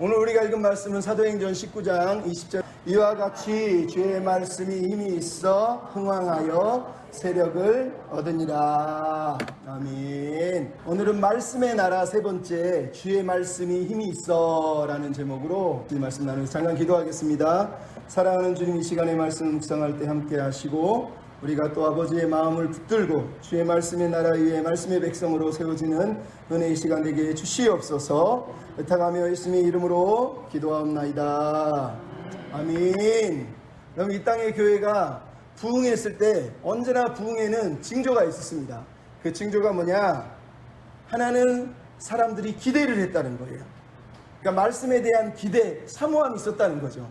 오늘 우리가 읽은 말씀은 사도행전 19장 20절. 이와 같이 주의 말씀이 힘이 있어 흥왕하여 세력을 얻으니라. 아멘. 오늘은 말씀의 나라 세 번째, 주의 말씀이 힘이 있어 라는 제목으로 이 말씀 나누면서 잠깐 기도하겠습니다. 사랑하는 주님, 이 시간에 말씀을 묵상할 때 함께 하시고 우리가 또 아버지의 마음을 붙들고 주의 말씀의 나라 위에 말씀의 백성으로 세워지는 은혜의 시간 되게 주시옵소서. 부탁하며 예수님의 이름으로 기도하옵나이다. 아멘. 그럼 이 땅의 교회가 부흥했을 때 언제나 부흥에는 징조가 있었습니다. 그 징조가 뭐냐? 하나는 사람들이 기대를 했다는 거예요. 그러니까 말씀에 대한 기대, 사모함이 있었다는 거죠.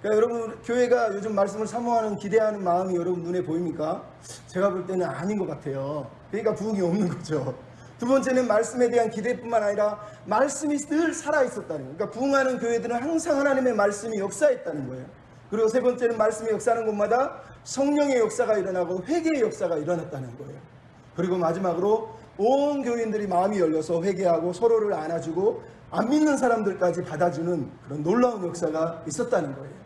그러니까 여러분, 교회가 요즘 말씀을 사모하는, 기대하는 마음이 여러분 눈에 보입니까? 제가 볼 때는 아닌 것 같아요. 그러니까 부흥이 없는 거죠. 두 번째는 말씀에 대한 기대뿐만 아니라 말씀이 늘 살아있었다는 거예요. 그러니까 부흥하는 교회들은 항상 하나님의 말씀이 역사했다는 거예요. 그리고 세 번째는 말씀이 역사하는 곳마다 성령의 역사가 일어나고 회개의 역사가 일어났다는 거예요. 그리고 마지막으로 온 교인들이 마음이 열려서 회개하고 서로를 안아주고 안 믿는 사람들까지 받아주는 그런 놀라운 역사가 있었다는 거예요.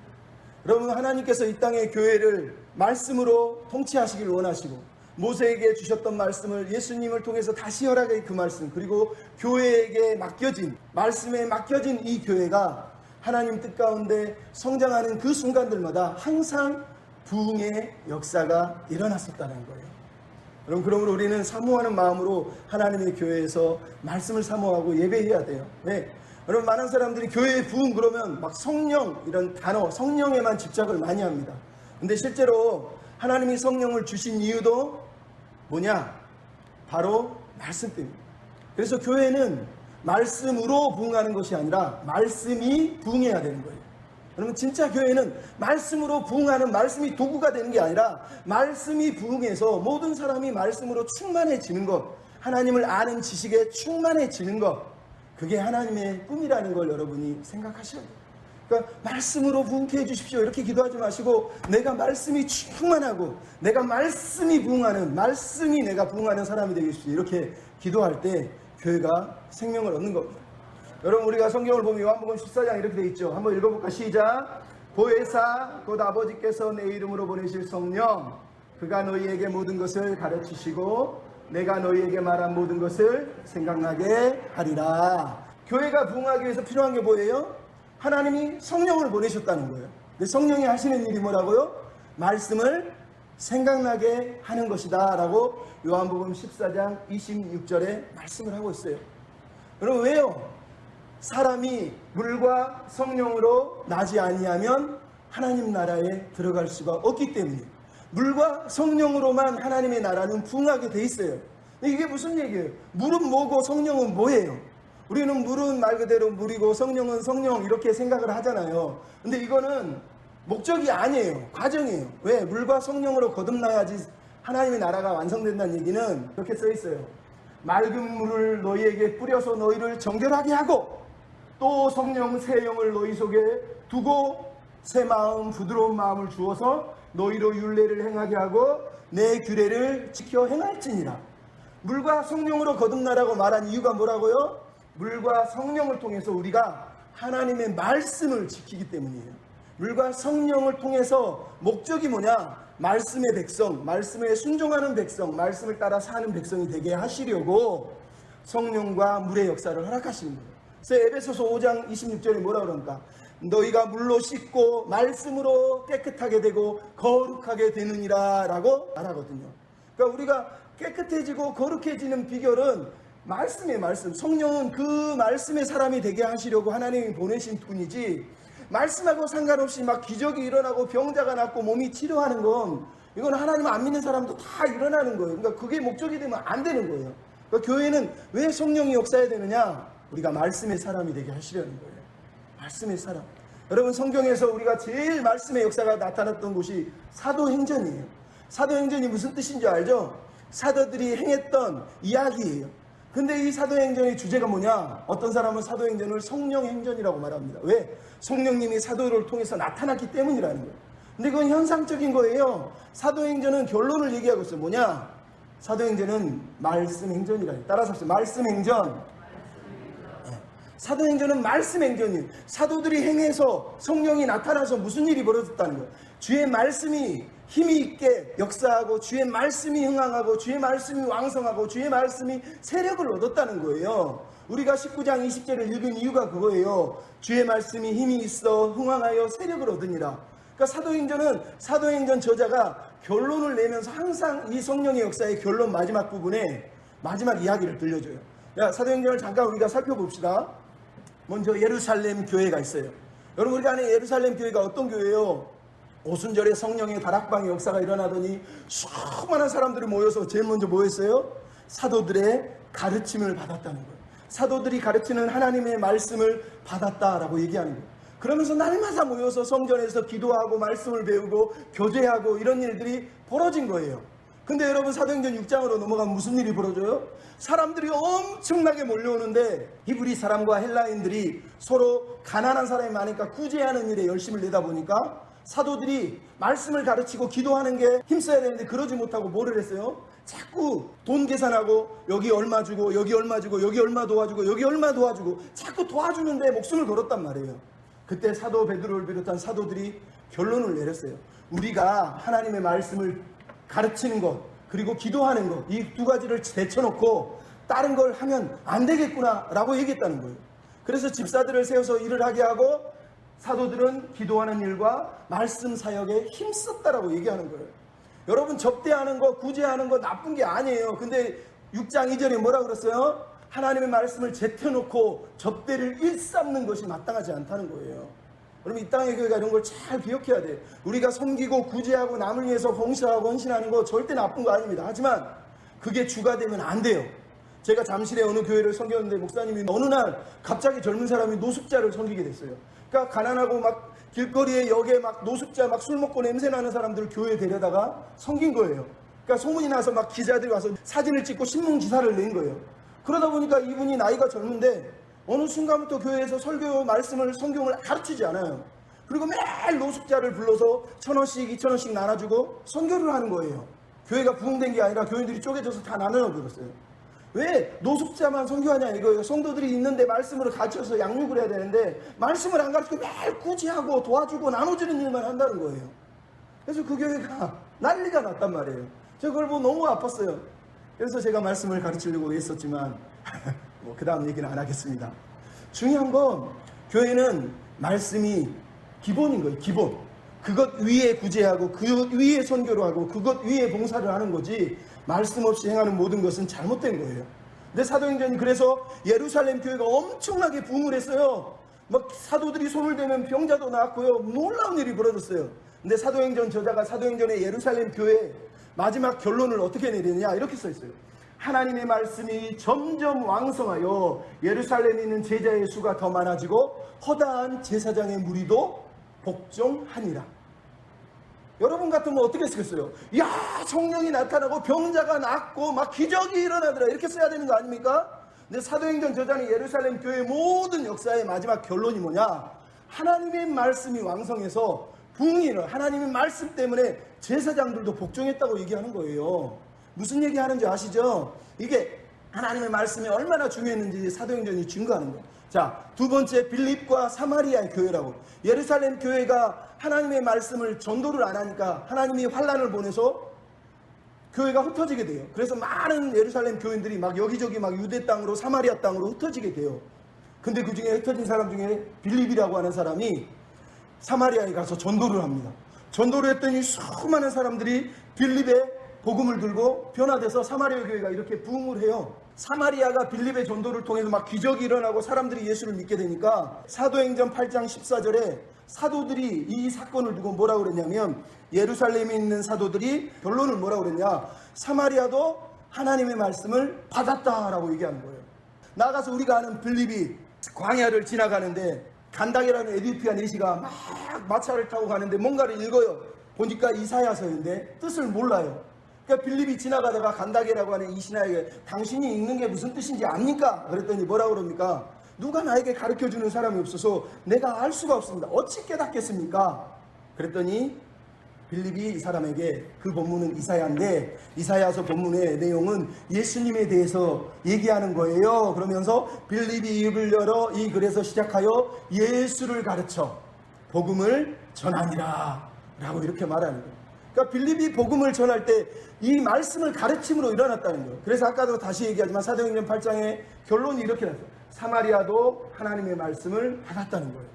여러분, 하나님께서 이 땅의 교회를 말씀으로 통치하시길 원하시고 모세에게 주셨던 말씀을 예수님을 통해서 다시 허락의 그 말씀, 그리고 교회에게 맡겨진, 말씀에 맡겨진 이 교회가 하나님 뜻 가운데 성장하는 그 순간들마다 항상 부흥의 역사가 일어났었다는 거예요. 그러므로 우리는 사모하는 마음으로 하나님의 교회에서 말씀을 사모하고 예배해야 돼요. 왜? 여러분, 많은 사람들이 교회의 부흥 그러면 막 성령, 이런 단어, 성령에만 집착을 많이 합니다. 근데 실제로 하나님이 성령을 주신 이유도 뭐냐? 바로 말씀 때문에. 그래서 교회는 말씀으로 부흥하는 것이 아니라 말씀이 부흥해야 되는 거예요. 여러분, 진짜 교회는 말씀으로 부흥하는, 말씀이 도구가 되는 게 아니라 말씀이 부흥해서 모든 사람이 말씀으로 충만해지는 것, 하나님을 아는 지식에 충만해지는 것, 그게 하나님의 꿈이라는 걸 여러분이 생각하셔야 돼요. 그러니까 말씀으로 부흥케 해주십시오 이렇게 기도하지 마시고, 내가 말씀이 충만하고 내가 말씀이 부흥하는, 말씀이 내가 부흥하는 사람이 되게 해주십시오 이렇게 기도할 때 교회가 생명을 얻는 겁니다. 여러분, 우리가 성경을 보면 요한복음 14장 이렇게 되어 있죠. 한번 읽어볼까? 시작. 보혜사 곧 아버지께서 내 이름으로 보내실 성령, 그가 너희에게 모든 것을 가르치시고 내가 너희에게 말한 모든 것을 생각나게 하리라. 교회가 부흥하기 위해서 필요한 게 뭐예요? 하나님이 성령을 보내셨다는 거예요. 근데 성령이 하시는 일이 뭐라고요? 말씀을 생각나게 하는 것이다 라고 요한복음 14장 26절에 말씀을 하고 있어요. 여러분, 왜요? 사람이 물과 성령으로 나지 아니하면 하나님 나라에 들어갈 수가 없기 때문에, 물과 성령으로만 하나님의 나라는 부흥하게 돼 있어요. 이게 무슨 얘기예요? 물은 뭐고 성령은 뭐예요? 우리는 물은 말 그대로 물이고 성령은 성령 이렇게 생각을 하잖아요. 근데 이거는 목적이 아니에요. 과정이에요. 왜? 물과 성령으로 거듭나야지 하나님의 나라가 완성된다는 얘기는 이렇게 써 있어요. 맑은 물을 너희에게 뿌려서 너희를 정결하게 하고, 또 성령 새 영을 너희 속에 두고 새 마음, 부드러운 마음을 주어서 너희로 율례를 행하게 하고 내 규례를 지켜 행할지니라. 물과 성령으로 거듭나라고 말한 이유가 뭐라고요? 물과 성령을 통해서 우리가 하나님의 말씀을 지키기 때문이에요. 물과 성령을 통해서 목적이 뭐냐? 말씀의 백성, 말씀에 순종하는 백성, 말씀을 따라 사는 백성이 되게 하시려고 성령과 물의 역사를 허락하시는 거예요. 그래서 에베소서 5장 26절에 뭐라 그러니까? 너희가 물로 씻고 말씀으로 깨끗하게 되고 거룩하게 되느니라 라고 말하거든요. 그러니까 우리가 깨끗해지고 거룩해지는 비결은 말씀의 말씀, 성령은 그 말씀의 사람이 되게 하시려고 하나님이 보내신 분이지, 말씀하고 상관없이 막 기적이 일어나고 병자가 낫고 몸이 치료하는 건, 이건 하나님 안 믿는 사람도 다 일어나는 거예요. 그러니까 그게 목적이 되면 안 되는 거예요. 그러니까 교회는 왜 성령이 역사해야 되느냐? 우리가 말씀의 사람이 되게 하시려는 거예요. 말씀의 사람. 여러분, 성경에서 우리가 제일 말씀의 역사가 나타났던 곳이 사도행전이에요. 사도행전이 무슨 뜻인지 알죠? 사도들이 행했던 이야기예요. 근데 이 사도행전의 주제가 뭐냐? 어떤 사람은 사도행전을 성령행전이라고 말합니다. 왜? 성령님이 사도를 통해서 나타났기 때문이라는 거예요. 근데 그건 현상적인 거예요. 사도행전은 결론을 얘기하고 있어요. 뭐냐? 사도행전은 말씀행전이라는 거예요. 따라서 합시다. 말씀행전. 사도행전은 말씀 행전이에요. 사도들이 행해서 성령이 나타나서 무슨 일이 벌어졌다는 거예요. 주의 말씀이 힘이 있게 역사하고 주의 말씀이 흥황하고 주의 말씀이 왕성하고 주의 말씀이 세력을 얻었다는 거예요. 우리가 19장 20절을 읽은 이유가 그거예요. 주의 말씀이 힘이 있어 흥황하여 세력을 얻으니라. 그러니까 사도행전은 사도행전 저자가 결론을 내면서 항상 이 성령의 역사의 결론 마지막 부분에 마지막 이야기를 들려줘요. 사도행전을 잠깐 우리가 살펴봅시다. 먼저 예루살렘 교회가 있어요. 여러분, 우리가 아는 예루살렘 교회가 어떤 교회예요? 오순절에 성령의 다락방의 역사가 일어나더니 수많은 사람들이 모여서 제일 먼저 뭐 했어요? 사도들의 가르침을 받았다는 거예요. 사도들이 가르치는 하나님의 말씀을 받았다라고 얘기하는 거예요. 그러면서 날마다 모여서 성전에서 기도하고 말씀을 배우고 교제하고 이런 일들이 벌어진 거예요. 근데 여러분, 사도행전 6장으로 넘어가면 무슨 일이 벌어져요? 사람들이 엄청나게 몰려오는데 히브리 사람과 헬라인들이 서로 가난한 사람이 많으니까 구제하는 일에 열심을 내다 보니까 사도들이 말씀을 가르치고 기도하는 게 힘써야 되는데 그러지 못하고 뭐를 했어요? 자꾸 돈 계산하고 여기 얼마 주고 여기 얼마 주고 여기 얼마 도와주고 여기 얼마 도와주고 자꾸 도와주는데 목숨을 걸었단 말이에요. 그때 사도 베드로를 비롯한 사도들이 결론을 내렸어요. 우리가 하나님의 말씀을 가르치는 것 그리고 기도하는 것 이 두 가지를 제쳐놓고 다른 걸 하면 안 되겠구나 라고 얘기했다는 거예요. 그래서 집사들을 세워서 일을 하게 하고 사도들은 기도하는 일과 말씀 사역에 힘썼다라고 얘기하는 거예요. 여러분, 접대하는 거 구제하는 거 나쁜 게 아니에요. 근데 6장 2절에 뭐라고 그랬어요? 하나님의 말씀을 제쳐놓고 접대를 일삼는 것이 마땅하지 않다는 거예요. 여러분, 이 땅의 교회가 이런 걸 잘 기억해야 돼요. 우리가 섬기고 구제하고 남을 위해서 봉사하고 헌신하는 거 절대 나쁜 거 아닙니다. 하지만 그게 주가 되면 안 돼요. 제가 잠실에 어느 교회를 섬겼는데 목사님이 어느 날 갑자기 젊은 사람이 노숙자를 섬기게 됐어요. 그러니까 가난하고 막 길거리에 역에 막 노숙자 막 술 먹고 냄새 나는 사람들을 교회에 데려다가 섬긴 거예요. 그러니까 소문이 나서 막 기자들이 와서 사진을 찍고 신문 기사를 낸 거예요. 그러다 보니까 이분이 나이가 젊은데 어느 순간부터 교회에서 설교 말씀을 성경을 가르치지 않아요. 그리고 매일 노숙자를 불러서 1,000원씩 2,000원씩 나눠주고 선교를 하는 거예요. 교회가 부흥된 게 아니라 교인들이 쪼개져서 다 나눠버렸어요. 왜 노숙자만 선교하냐 이거예요. 성도들이 있는데 말씀으로 가르쳐서 양육을 해야 되는데 말씀을 안 가르치고 매일 구제하고 도와주고 나눠주는 일만 한다는 거예요. 그래서 그 교회가 난리가 났단 말이에요. 저 그걸 보고 너무 아팠어요. 그래서 제가 말씀을 가르치려고 했었지만 그 다음 얘기는 안 하겠습니다. 중요한 건 교회는 말씀이 기본인 거예요. 기본. 그것 위에 구제하고 그것 위에 선교를 하고 그것 위에 봉사를 하는 거지 말씀 없이 행하는 모든 것은 잘못된 거예요. 근데 사도행전이 그래서 예루살렘 교회가 엄청나게 부흥을 했어요. 막 사도들이 손을 대면 병자도 나았고요. 놀라운 일이 벌어졌어요. 근데 사도행전 저자가 사도행전의 예루살렘 교회 마지막 결론을 어떻게 내리느냐 이렇게 써 있어요. 하나님의 말씀이 점점 왕성하여 예루살렘에 있는 제자의 수가 더 많아지고 허다한 제사장의 무리도 복종하니라. 여러분 같으면 어떻게 쓰겠어요? 야, 성령이 나타나고 병자가 낫고 막 기적이 일어나더라 이렇게 써야 되는 거 아닙니까? 근데 사도행전 저자는 예루살렘 교회의 모든 역사의 마지막 결론이 뭐냐? 하나님의 말씀이 왕성해서 부흥이 일어나. 하나님의 말씀 때문에 제사장들도 복종했다고 얘기하는 거예요. 무슨 얘기하는지 아시죠? 이게 하나님의 말씀이 얼마나 중요했는지 사도행전이 증거하는 거예요. 자, 두 번째 빌립과 사마리아의 교회라고. 예루살렘 교회가 하나님의 말씀을 전도를 안 하니까 하나님이 환란을 보내서 교회가 흩어지게 돼요. 그래서 많은 예루살렘 교인들이 막 여기저기 막 유대 땅으로 사마리아 땅으로 흩어지게 돼요. 근데 그 중에 흩어진 사람 중에 빌립이라고 하는 사람이 사마리아에 가서 전도를 합니다. 전도를 했더니 수많은 사람들이 빌립의 복음을 들고 변화돼서 사마리아 교회가 이렇게 부흥을 해요. 사마리아가 빌립의 전도를 통해서 막 기적이 일어나고 사람들이 예수를 믿게 되니까 사도행전 8장 14절에 사도들이 이 사건을 두고 뭐라고 그랬냐면 예루살렘에 있는 사도들이 결론을 뭐라고 그랬냐, 사마리아도 하나님의 말씀을 받았다라고 얘기하는 거예요. 나가서 우리가 아는 빌립이 광야를 지나가는데 간닥이라는 에디오피아 내시가 막 마차를 타고 가는데 뭔가를 읽어요. 보니까 이사야서인데 뜻을 몰라요. 그러니까 빌립이 지나가다가 간다게라고 하는 이 신하에게 당신이 읽는 게 무슨 뜻인지 압니까? 그랬더니 뭐라고 그럽니까? 누가 나에게 가르쳐주는 사람이 없어서 내가 알 수가 없습니다. 어찌 깨닫겠습니까? 그랬더니 빌립이 이 사람에게, 그 본문은 이사야인데 이사야서 본문의 내용은 예수님에 대해서 얘기하는 거예요. 그러면서 빌립이 입을 열어 이 글에서 시작하여 예수를 가르쳐 복음을 전하니라 라고 이렇게 말하는 거예요. 그러니까 빌립이 복음을 전할 때 이 말씀을 가르침으로 일어났다는 거예요. 그래서 아까도 다시 얘기하지만 사도행전 8장의 결론이 이렇게 났어요. 사마리아도 하나님의 말씀을 받았다는 거예요.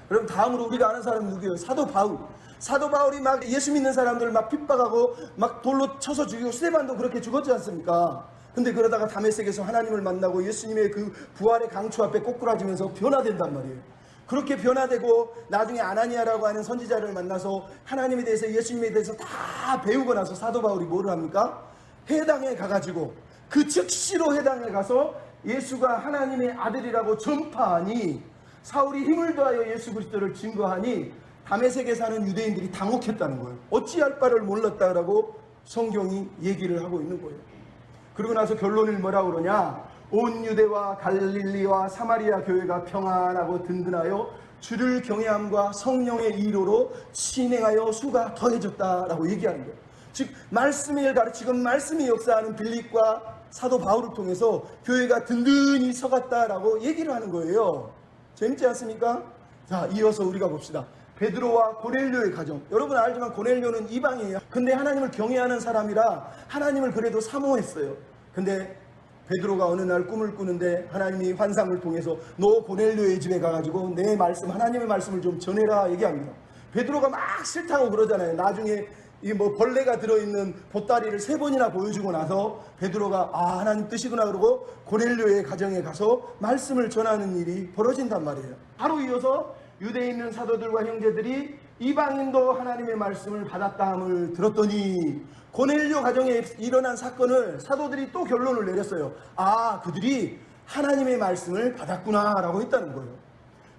그럼 다음으로 우리가 아는 사람은 누구예요? 사도 바울. 사도 바울이 막 예수 믿는 사람들을 막 핍박하고 막 돌로 쳐서 죽이고, 스데반도 그렇게 죽었지 않습니까? 근데 그러다가 다메섹에서 하나님을 만나고 예수님의 그 부활의 강추 앞에 꼬꾸라지면서 변화된단 말이에요. 그렇게 변화되고 나중에 아나니아라고 하는 선지자를 만나서 하나님에 대해서, 예수님에 대해서 다 배우고 나서 사도 바울이 뭐를 합니까? 해당에 가가지고 그 즉시로 해당에 가서 예수가 하나님의 아들이라고 전파하니, 사울이 힘을 더하여 예수 그리스도를 증거하니 다메섹에 사는 유대인들이 당혹했다는 거예요. 어찌할 바를 몰랐다라고 성경이 얘기를 하고 있는 거예요. 그러고 나서 결론을 뭐라고 그러냐? 온 유대와 갈릴리와 사마리아 교회가 평안하고 든든하여 주를 경외함과 성령의 이로로 진행하여 수가 더해졌다라고 얘기하는 거예요. 즉 말씀을 가르치고 말씀이 역사하는 빌립과 사도 바울을 통해서 교회가 든든히 서갔다라고 얘기를 하는 거예요. 재밌지 않습니까? 자, 이어서 우리가 봅시다. 베드로와 고넬료의 가정. 여러분 알지만 고넬료는 이방이에요. 근데 하나님을 경외하는 사람이라 하나님을 그래도 사모했어요. 근데 베드로가 어느 날 꿈을 꾸는데 하나님이 환상을 통해서 너 고넬료의 집에 가가지고 내 말씀, 하나님의 말씀을 좀 전해라 얘기합니다. 베드로가 막 싫다고 그러잖아요. 나중에 이 뭐 벌레가 들어있는 보따리를 3번이나 보여주고 나서 베드로가 아, 하나님 뜻이구나 그러고 고넬료의 가정에 가서 말씀을 전하는 일이 벌어진단 말이에요. 바로 이어서 유대에 있는 사도들과 형제들이 이방인도 하나님의 말씀을 받았다함을 들었더니 고넬료 가정에 일어난 사건을 사도들이 또 결론을 내렸어요. 아, 그들이 하나님의 말씀을 받았구나 라고 했다는 거예요.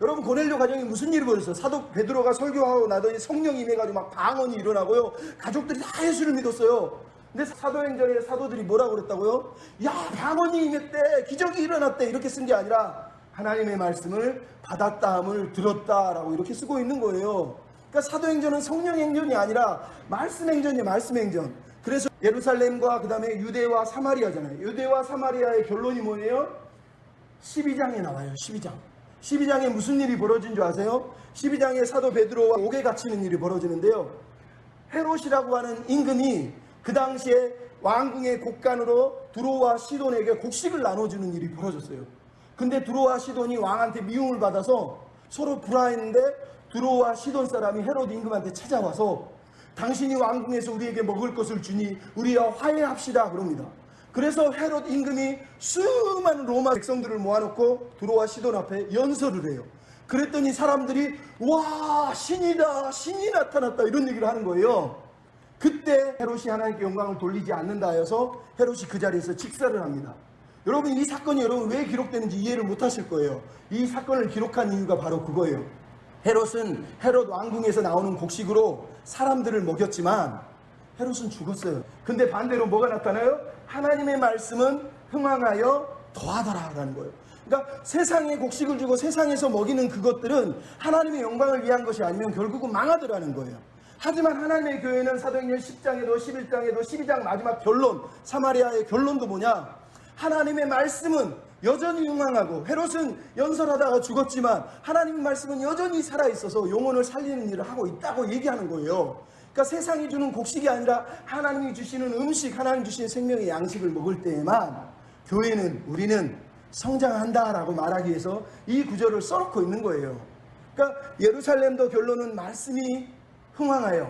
여러분, 고넬료 가정에 무슨 일이 벌어졌어요? 사도 베드로가 설교하고 나더니 성령이 임해가지고 막 방언이 일어나고요, 가족들이 다 예수를 믿었어요. 근데 사도행전에 사도들이 뭐라고 그랬다고요? 야, 방언이 임했대, 기적이 일어났대, 이렇게 쓴 게 아니라 하나님의 말씀을 받았다함을 들었다라고 이렇게 쓰고 있는 거예요. 그러니까 사도행전은 성령행전이 아니라 말씀행전이에요. 말씀행전. 그래서 예루살렘과 그 다음에 유대와 사마리아잖아요. 유대와 사마리아의 결론이 뭐예요? 12장에 나와요. 12장에 무슨 일이 벌어진 줄 아세요? 12장에 사도 베드로와 옥에 갇히는 일이 벌어지는데요, 헤롯이라고 하는 임금이 그 당시에 왕궁의 곳간으로 두로와 시돈에게 곡식을 나눠주는 일이 벌어졌어요. 근데 두로와 시돈이 왕한테 미움을 받아서 서로 불화했는데 두로와 시돈 사람이 헤롯 임금한테 찾아와서 당신이 왕궁에서 우리에게 먹을 것을 주니 우리와 화해합시다 그럽니다. 그래서 헤롯 임금이 수많은 로마 백성들을 모아놓고 두로와 시돈 앞에 연설을 해요. 그랬더니 사람들이 와, 신이다, 신이 나타났다 이런 얘기를 하는 거예요. 그때 헤롯이 하나님께 영광을 돌리지 않는다 하여서 헤롯이 그 자리에서 직사를 합니다. 여러분, 이 사건이 여러분 왜 기록되는지 이해를 못하실 거예요. 이 사건을 기록한 이유가 바로 그거예요. 헤롯은 헤롯 왕궁에서 나오는 곡식으로 사람들을 먹였지만 헤롯은 죽었어요. 근데 반대로 뭐가 나타나요? 하나님의 말씀은 흥왕하여 더하더라라는 거예요. 그러니까 세상에 곡식을 주고 세상에서 먹이는 그것들은 하나님의 영광을 위한 것이 아니면 결국은 망하더라는 거예요. 하지만 하나님의 교회는 사도행전 10장에도 11장에도 12장 마지막 결론, 사마리아의 결론도 뭐냐? 하나님의 말씀은 여전히 흥왕하고, 헤롯은 연설하다가 죽었지만 하나님의 말씀은 여전히 살아있어서 영혼을 살리는 일을 하고 있다고 얘기하는 거예요. 그러니까 세상이 주는 곡식이 아니라 하나님이 주시는 음식, 하나님 주시는 생명의 양식을 먹을 때에만 교회는, 우리는 성장한다라고 말하기 위해서 이 구절을 써놓고 있는 거예요. 그러니까 예루살렘도 결론은 말씀이 흥왕하여,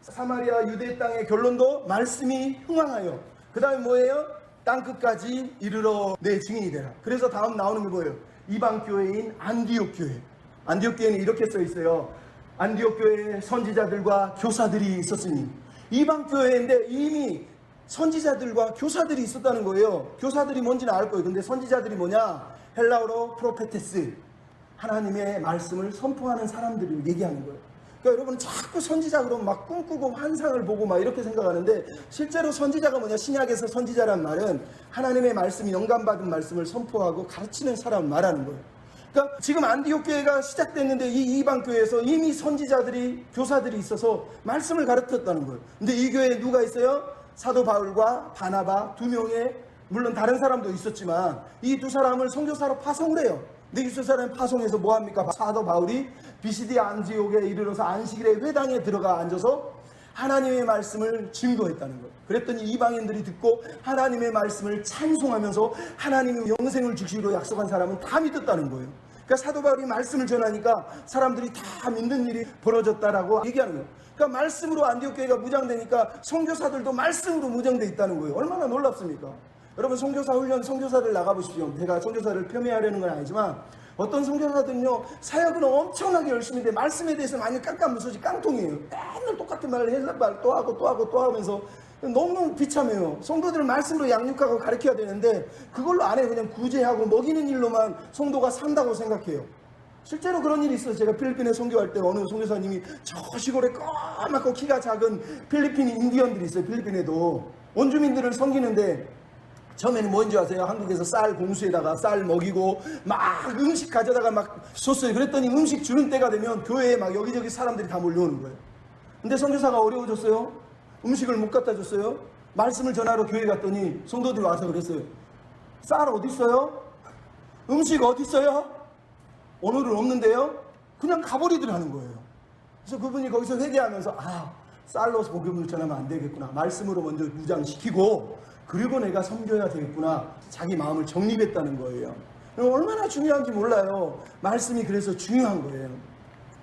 사마리아 유대 땅의 결론도 말씀이 흥왕하여, 그 다음에 뭐예요? 땅끝까지 이르러 내 증인이 되라. 그래서 다음 나오는 게 뭐예요? 이방 교회인 안디옥 교회. 안디옥 교회는 이렇게 써 있어요. 안디옥 교회에 선지자들과 교사들이 있었으니. 이방 교회인데 이미 선지자들과 교사들이 있었다는 거예요. 교사들이 뭔지는 알 거예요. 근데 선지자들이 뭐냐? 헬라어로 프로페테스, 하나님의 말씀을 선포하는 사람들을 얘기하는 거예요. 그러니까 여러분은 자꾸 선지자 그러면 막 꿈꾸고 환상을 보고 막 이렇게 생각하는데, 실제로 선지자가 뭐냐? 신약에서 선지자란 말은 하나님의 말씀이 영감받은 말씀을 선포하고 가르치는 사람을 말하는 거예요. 그러니까 지금 안디옥 교회가 시작됐는데 이 이방 교회에서 이미 선지자들이 교사들이 있어서 말씀을 가르쳤다는 거예요. 근데 이 교회에 누가 있어요? 사도 바울과 바나바 두 명의, 물론 다른 사람도 있었지만 이 두 사람을 선교사로 파송을 해요. 근데 이 두 사람 파송해서 뭐합니까? 사도 바울이 비시디 안디옥에 이르러서 안식일에 회당에 들어가 앉아서 하나님의 말씀을 증거했다는 거예요. 그랬더니 이방인들이 듣고 하나님의 말씀을 찬송하면서 하나님의 영생을 주시기로 약속한 사람은 다 믿었다는 거예요. 그러니까 사도 바울이 말씀을 전하니까 사람들이 다 믿는 일이 벌어졌다라고 얘기하는 거예요. 그러니까 말씀으로 안디옥 교회가 무장되니까 선교사들도 말씀으로 무장돼 있다는 거예요. 얼마나 놀랍습니까? 여러분 선교사 훈련, 선교사들 나가보십시오. 제가 선교사를 폄훼하려는 건 아니지만 어떤 선교사들은요 사역은 엄청나게 열심히 했는데 말씀에 대해서 많이 깜깜무소지 깡통이에요. 맨날 똑같은 말을 헬라말 또 하고 또 하고 또 하면서 너무 비참해요. 성도들을 말씀으로 양육하고 가르쳐야 되는데 그걸로 안 해. 그냥 구제하고 먹이는 일로만 성도가 산다고 생각해요. 실제로 그런 일이 있어요. 제가 필리핀에 선교할 때 어느 선교사님이 저 시골에 까맣고 키가 작은 필리핀 인디언들이 있어요. 필리핀에도 원주민들을 섬기는데 처음에는 뭔지 아세요? 한국에서 쌀 공수에다가 쌀 먹이고 막 음식 가져다가 막 줬어요. 그랬더니 음식 주는 때가 되면 교회에 막 여기저기 사람들이 다 몰려오는 거예요. 근데 선교사가 어려워졌어요. 음식을 못 갖다 줬어요. 말씀을 전하러 교회 갔더니 성도들이 와서 그랬어요. 쌀 어디 있어요? 음식 어디 있어요? 오늘은 없는데요? 그냥 가버리더라는 거예요. 그래서 그분이 거기서 회개하면서 쌀로 복음을 전하면 안 되겠구나. 말씀으로 먼저 무장시키고 그리고 내가 섬겨야 되겠구나. 자기 마음을 정립했다는 거예요. 얼마나 중요한지 몰라요. 말씀이 그래서 중요한 거예요.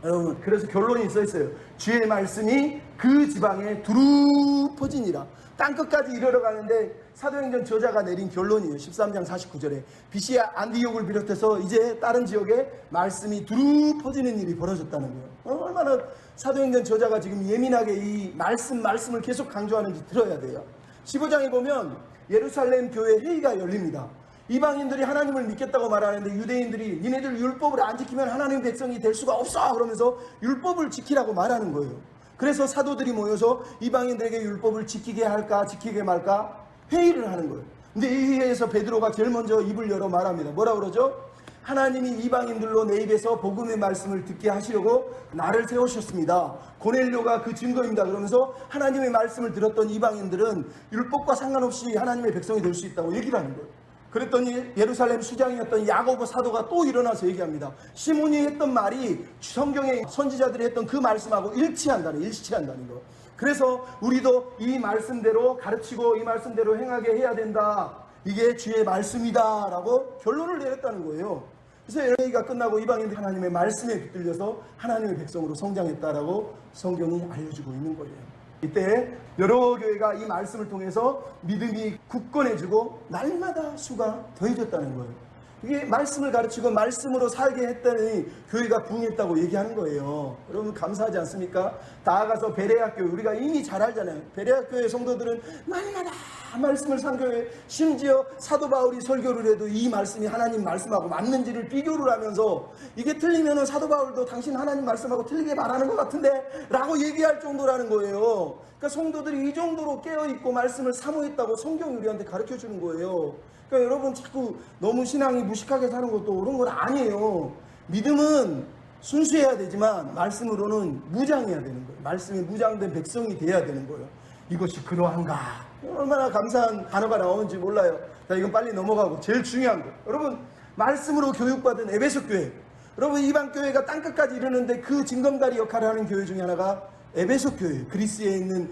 여러분, 그래서 결론이 써 있어요. 주의 말씀이 그 지방에 두루 퍼지니라. 땅끝까지 이르러 가는데 사도행전 저자가 내린 결론이에요. 13장 49절에 BC 안디옥을 비롯해서 이제 다른 지역에 말씀이 두루 퍼지는 일이 벌어졌다는 거예요. 얼마나 사도행전 저자가 지금 예민하게 이 말씀을 계속 강조하는지 들어야 돼요. 15장에 보면 예루살렘 교회 회의가 열립니다. 이방인들이 하나님을 믿겠다고 말하는데 유대인들이 니네들 율법을 안 지키면 하나님의 백성이 될 수가 없어 그러면서 율법을 지키라고 말하는 거예요. 그래서 사도들이 모여서 이방인들에게 율법을 지키게 할까 지키게 말까 회의를 하는 거예요. 근데 이 회의에서 베드로가 제일 먼저 입을 열어 말합니다. 뭐라 그러죠? 하나님이 이방인들로 내 입에서 복음의 말씀을 듣게 하시려고 나를 세우셨습니다. 고넬료가 그 증거입니다. 그러면서 하나님의 말씀을 들었던 이방인들은 율법과 상관없이 하나님의 백성이 될 수 있다고 얘기를 하는 거예요. 그랬더니 예루살렘 수장이었던 야고보 사도가 또 일어나서 얘기합니다. 시몬이 했던 말이 성경의 선지자들이 했던 그 말씀하고 일치한다는 거. 그래서 우리도 이 말씀대로 가르치고 이 말씀대로 행하게 해야 된다. 이게 주의 말씀이다 라고 결론을 내렸다는 거예요. 그래서 회의가 끝나고 이방인들이 하나님의 말씀에 붙들려서 하나님의 백성으로 성장했다라고 성경이 알려주고 있는 거예요. 이때 여러 교회가 이 말씀을 통해서 믿음이 굳건해지고 날마다 수가 더해졌다는 거예요. 이게 말씀을 가르치고 말씀으로 살게 했더니 교회가 부흥했다고 얘기하는 거예요. 여러분 감사하지 않습니까? 나아가서 베레아교회 우리가 이미 잘 알잖아요. 베레아교회 성도들은 날마다 말씀을 상교회, 심지어 사도 바울이 설교를 해도 이 말씀이 하나님 말씀하고 맞는지를 비교를 하면서 이게 틀리면은 사도 바울도 당신 하나님 말씀하고 틀리게 말하는 것 같은데 라고 얘기할 정도라는 거예요. 그러니까 성도들이 이 정도로 깨어있고 말씀을 사모했다고 성경이 우리한테 가르쳐 주는 거예요. 그러니까 여러분 자꾸 너무 신앙이 무식하게 사는 것도 그런 건 아니에요. 믿음은 순수해야 되지만 말씀으로는 무장해야 되는 거예요. 말씀이 무장된 백성이 돼야 되는 거예요. 이것이 그러한가? 얼마나 감사한 단어가 나오는지 몰라요. 자, 이건 빨리 넘어가고 제일 중요한 거. 여러분 말씀으로 교육받은 에베소 교회. 여러분 이방 교회가 땅끝까지 이르는데 그 징검다리 역할을 하는 교회 중에 하나가 에베소 교회. 그리스에 있는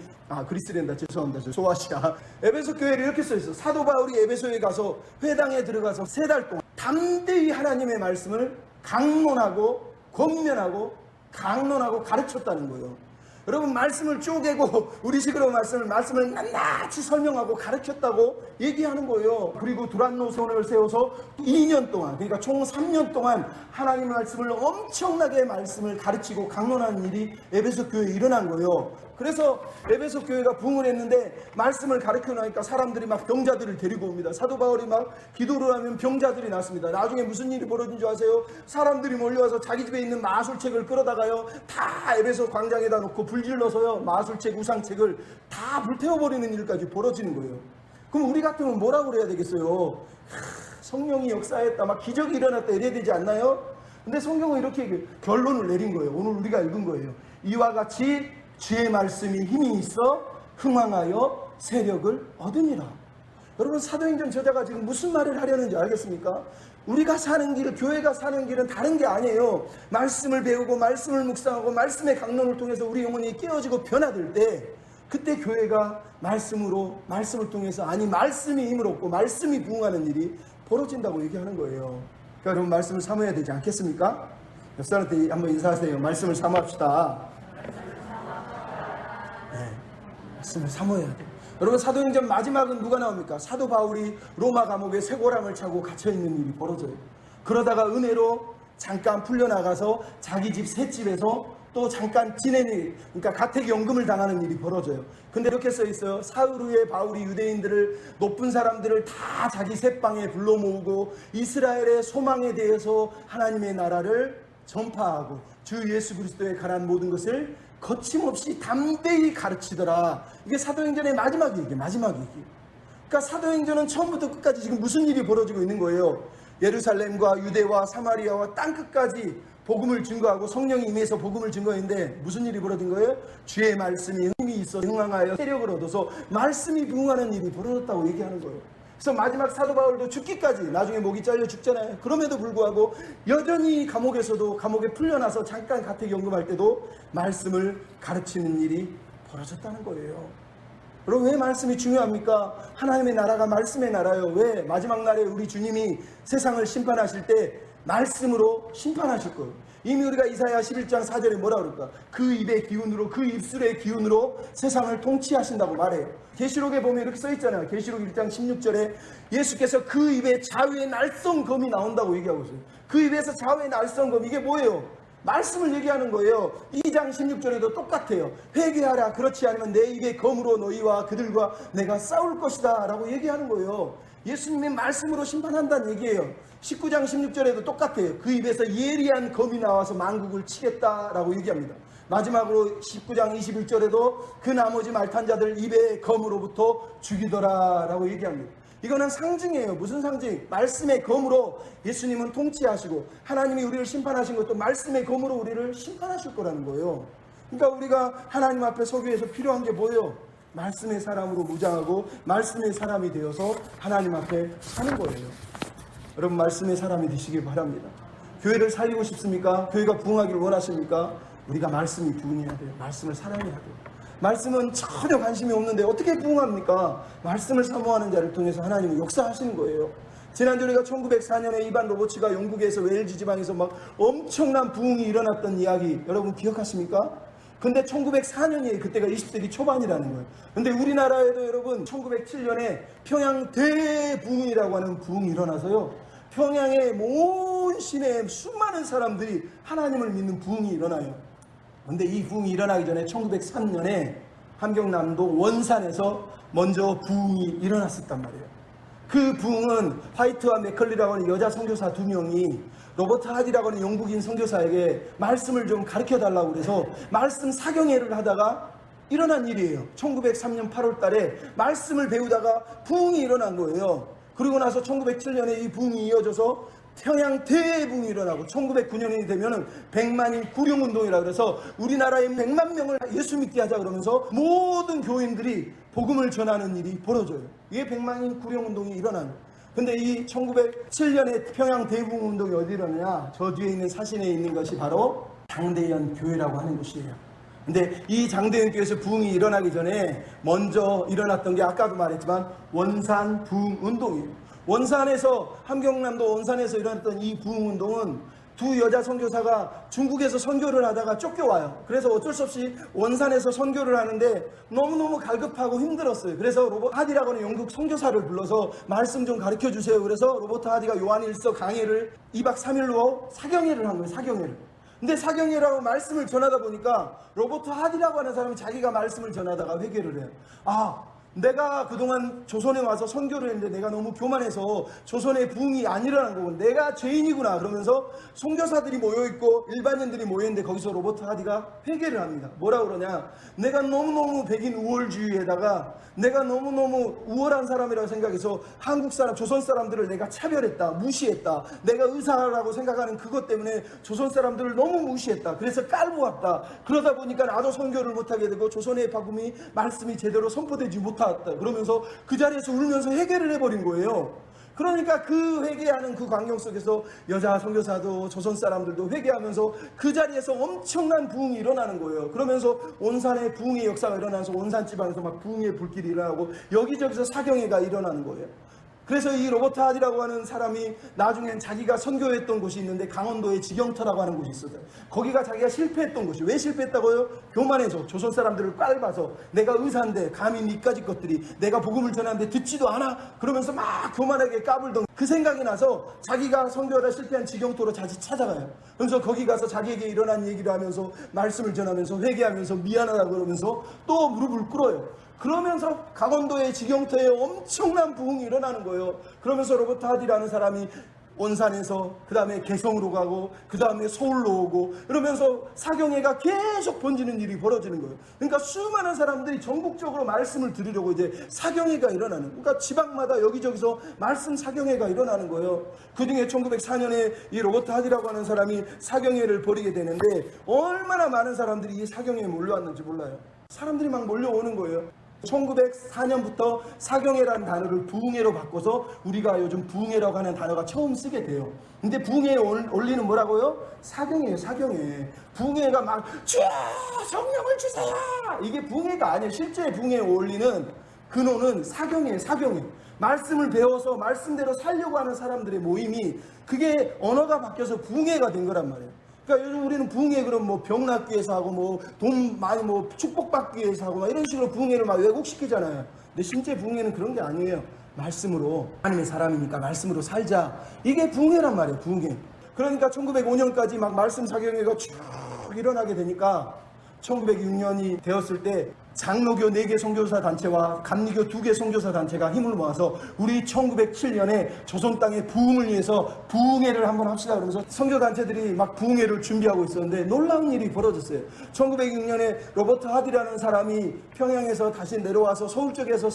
그리스랜다. 죄송합니다. 소아시아. 에베소 교회를 이렇게 써있어. 사도 바울이 에베소에 가서 회당에 들어가서 3달 동안 담대히 하나님의 말씀을 강론하고 권면하고 강론하고 가르쳤다는 거예요. 여러분 말씀을 쪼개고 우리식으로 말씀을 낱낱이 설명하고 가르쳤다고 얘기하는 거예요. 그리고 두란노선을 세워서 2년 동안 그러니까 총 3년 동안 하나님의 말씀을 엄청나게 말씀을 가르치고 강론하는 일이 에베소 교회에 일어난 거예요. 그래서 에베소 교회가 부흥을 했는데 말씀을 가르쳐 나니까 사람들이 막 병자들을 데리고 옵니다. 사도 바울이 막 기도를 하면 병자들이 났습니다. 나중에 무슨 일이 벌어진 줄 아세요? 사람들이 몰려와서 자기 집에 있는 마술책을 끌어다가요 다 에베소 광장에다 놓고 불질러서요 마술책 우상책을 다 불태워버리는 일까지 벌어지는 거예요. 그럼 우리 같으면 뭐라고 그래야 되겠어요? 성령이 역사했다, 막 기적이 일어났다 이래야 되지 않나요? 근데 성경은 이렇게 결론을 내린 거예요. 오늘 우리가 읽은 거예요. 이와 같이 주의 말씀이 힘이 있어 흥왕하여 세력을 얻으니라. 여러분, 사도행전 저자가 지금 무슨 말을 하려는지 알겠습니까? 우리가 사는 길, 교회가 사는 길은 다른 게 아니에요. 말씀을 배우고 말씀을 묵상하고 말씀의 강론을 통해서 우리 영혼이 깨어지고 변화될 때, 그때 교회가 말씀을 통해서, 아니 말씀이 힘을 얻고 말씀이 부흥하는 일이 벌어진다고 얘기하는 거예요. 그러니까 여러분, 말씀을 사모해야 되지 않겠습니까? 옆 사람한테 한번 인사하세요. 말씀을 사모합시다. 네, 말씀을 사모해야 돼요. 여러분, 사도행전 마지막은 누가 나옵니까? 사도 바울이 로마 감옥에 쇠고랑을 차고 갇혀있는 일이 벌어져요. 그러다가 은혜로 잠깐 풀려나가서 자기 집 셋집에서 또 잠깐 지낸 일, 그러니까 가택연금을 당하는 일이 벌어져요. 근데 이렇게 써 있어요. 사흘 후에 바울이 유대인들을, 높은 사람들을 다 자기 셋방에 불러 모으고 이스라엘의 소망에 대해서 하나님의 나라를 전파하고 주 예수 그리스도에 관한 모든 것을 거침없이 담대히 가르치더라. 이게 사도행전의 마지막 얘기예요. 마지막 얘기. 그러니까 사도행전은 처음부터 끝까지 지금 무슨 일이 벌어지고 있는 거예요. 예루살렘과 유대와 사마리아와 땅끝까지 복음을 증거하고 성령이 임해서 복음을 증거했는데 무슨 일이 벌어진 거예요? 주의 말씀이 힘이 있어 흥왕하여 세력을 얻어서 말씀이 부흥하는 일이 벌어졌다고 얘기하는 거예요. 그래서 마지막 사도 바울도 죽기까지, 나중에 목이 잘려 죽잖아요. 그럼에도 불구하고 여전히 감옥에서도, 감옥에 풀려나서 잠깐 가택연금할 때도 말씀을 가르치는 일이 벌어졌다는 거예요. 여러분, 왜 말씀이 중요합니까? 하나님의 나라가 말씀의 나라예요. 왜? 마지막 날에 우리 주님이 세상을 심판하실 때 말씀으로 심판하실 거예요. 이미 우리가 이사야 11장 4절에 뭐라 그럴까? 그 입의 기운으로, 그 입술의 기운으로 세상을 통치하신다고 말해요. 계시록에 보면 이렇게 써있잖아요. 계시록 1장 16절에 예수께서 그 입에 좌우의 날성검이 나온다고 얘기하고 있어요. 그 입에서 좌우의 날성검, 이게 뭐예요? 말씀을 얘기하는 거예요. 2장 16절에도 똑같아요. 회개하라, 그렇지 않으면 내 입의 검으로 너희와 그들과 내가 싸울 것이다 라고 얘기하는 거예요. 예수님의 말씀으로 심판한다는 얘기예요. 19장 16절에도 똑같아요. 그 입에서 예리한 검이 나와서 만국을 치겠다라고 얘기합니다. 마지막으로 19장 21절에도 그 나머지 말탄 자들 입의 검으로부터 죽이더라 라고 얘기합니다. 이거는 상징이에요. 무슨 상징? 말씀의 검으로 예수님은 통치하시고 하나님이 우리를 심판하신 것도 말씀의 검으로 우리를 심판하실 거라는 거예요. 그러니까 우리가 하나님 앞에 서기 위해서 필요한 게 뭐예요? 말씀의 사람으로 무장하고 말씀의 사람이 되어서 하나님 앞에 사는 거예요. 여러분, 말씀의 사람이 되시길 바랍니다. 교회를 살리고 싶습니까? 교회가 부흥하기를 원하십니까? 우리가 말씀이 부흥해야 돼요. 말씀을 사랑해야 돼요. 말씀은 전혀 관심이 없는데 어떻게 부흥합니까? 말씀을 사모하는 자를 통해서 하나님은 역사하시는 거예요. 지난주 우리가 1904년에 이반 로버츠가 영국에서 웨일즈 지방에서 막 엄청난 부흥이 일어났던 이야기 여러분 기억하십니까? 근데 1904년이에요. 그때가 20세기 초반이라는 거예요. 근데 우리나라에도 여러분 1907년에 평양 대부흥이라고 하는 부흥이 일어나서요. 평양의 온 시내에 수많은 사람들이 하나님을 믿는 부흥이 일어나요. 근데 이 부흥이 일어나기 전에 1903년에 함경남도 원산에서 먼저 부흥이 일어났었단 말이에요. 그 부흥은 화이트와 맥컬리라고 하는 여자 선교사 2명이 로버트 하디라고 하는 영국인 선교사에게 말씀을 좀 가르쳐달라고 그래서 말씀 사경회를 하다가 일어난 일이에요. 1903년 8월 달에 말씀을 배우다가 부흥이 일어난 거예요. 그리고 나서 1907년에 이 부흥이 이어져서 평양 대부흥이 일어나고 1909년이 되면은 100만인 구룡운동이라 그래서 우리나라에 100만 명을 예수 믿게 하자 그러면서 모든 교인들이 복음을 전하는 일이 벌어져요. 이게 100만인 구룡운동이 일어나요. 근데 이 1907년에 평양 대부흥운동이 어디 일어나냐? 저 뒤에 있는 사진에 있는 것이 바로 장대현 교회라고 하는 곳이에요. 근데 이 장대현 교회에서 부흥이 일어나기 전에 먼저 일어났던 게 아까도 말했지만 원산 부흥운동이에요. 원산에서 함경남도 원산에서 일어났던 이 부흥운동은 두 여자 선교사가 중국에서 선교를 하다가 쫓겨와요. 그래서 어쩔 수 없이 원산에서 선교를 하는데 너무너무 갈급하고 힘들었어요. 그래서 로버트 하디라고 하는 영국 선교사를 불러서 말씀 좀 가르쳐주세요. 그래서 로버트 하디가 요한일서 강해를 2박 3일로 사경회를 한 거예요. 사경회를. 근데 사경회라고 말씀을 전하다 보니까 로버트 하디라고 하는 사람이 자기가 말씀을 전하다가 회개를 해요. 아, 내가 그동안 조선에 와서 선교를 했는데 내가 너무 교만해서 조선의 부흥이 안 일어난 거고 내가 죄인이구나 그러면서 선교사들이 모여있고 일반인들이 모여있는데 거기서 로버트 하디가 회개를 합니다. 뭐라 그러냐, 내가 너무너무 백인 우월주의에다가 내가 너무너무 우월한 사람이라고 생각해서 한국 사람, 조선 사람들을 내가 차별했다, 무시했다. 내가 의사라고 생각하는 그것 때문에 조선 사람들을 너무 무시했다. 그래서 깔보았다. 그러다 보니까 나도 선교를 못하게 되고 조선의 복음이 말씀이 제대로 선포되지 못했다. 그러면서 그 자리에서 울면서 회개를 해버린 거예요. 그러니까 그 회개하는 그 광경 속에서 여자 선교사도 조선 사람들도 회개하면서 그 자리에서 엄청난 부흥이 일어나는 거예요. 그러면서 온산에 부흥의 역사가 일어나면서 온산 지방에서 막 부흥의 불길이 일어나고 여기저기서 사경회가 일어나는 거예요. 그래서 이 로버트 하디라고 하는 사람이 나중엔 자기가 선교했던 곳이 있는데 강원도의 지경터라고 하는 곳이 있었어요. 거기가 자기가 실패했던 곳이, 왜 실패했다고요? 교만해서 조선 사람들을 깔봐서 내가 의사인데 감히 니까지 것들이 내가 복음을 전하는데 듣지도 않아? 그러면서 막 교만하게 까불던 그 생각이 나서 자기가 선교하다 실패한 지경터로 자주 찾아가요. 그래서 거기 가서 자기에게 일어난 얘기를 하면서 말씀을 전하면서 회개하면서 미안하다고 그러면서 또 무릎을 꿇어요. 그러면서 강원도의 지경터에 엄청난 부흥이 일어나는 거예요. 그러면서 로버트 하디라는 사람이 온산에서 그 다음에 개성으로 가고 그 다음에 서울로 오고 이러면서 사경회가 계속 번지는 일이 벌어지는 거예요. 그러니까 수많은 사람들이 전국적으로 말씀을 들으려고 이제 사경회가 일어나는, 그러니까 지방마다 여기저기서 말씀 사경회가 일어나는 거예요. 그 중에 1904년에 이 로버트 하디라고 하는 사람이 사경회를 벌이게 되는데 얼마나 많은 사람들이 이 사경회에 몰려왔는지 몰라요. 사람들이 막 몰려오는 거예요. 1904년부터 사경회라는 단어를 부흥회로 바꿔서 우리가 요즘 부흥회라고 하는 단어가 처음 쓰게 돼요. 근데 부흥회의 원리는 뭐라고요? 사경회예요, 사경회. 부흥회가 막 주여 성령을 주세요, 이게 부흥회가 아니에요. 실제 부흥회의 원리는 근원은 사경회예요, 사경회. 말씀을 배워서 말씀대로 살려고 하는 사람들의 모임이, 그게 언어가 바뀌어서 부흥회가 된 거란 말이에요. 그러니까 요즘 우리는 부흥회 그럼 뭐 병 낫기 위해서 하고 뭐 돈 많이 뭐 축복받기 위해서 하고 막 이런 식으로 부흥회를 막 왜곡시키잖아요. 근데 실제 부흥회는 그런 게 아니에요. 말씀으로, 하나님의 사람이니까 말씀으로 살자, 이게 부흥회란 말이에요, 부흥회. 그러니까 1905년까지 막 말씀 사경회가 쭉 일어나게 되니까 1906년이 되었을 때 장로교 4개 선교사 단체와 감리교 2개 선교사 단체가 힘을 모아서 우리 1907년에 조선 땅의 부흥을 위해서 부흥회를 한번 합시다 그러면서 선교 단체들이 막 부흥회를 준비하고 있었는데 놀라운 일이 벌어졌어요. 1906년에 로버트 하디라는 사람이 평양에서 다시 내려와서 서울 쪽에서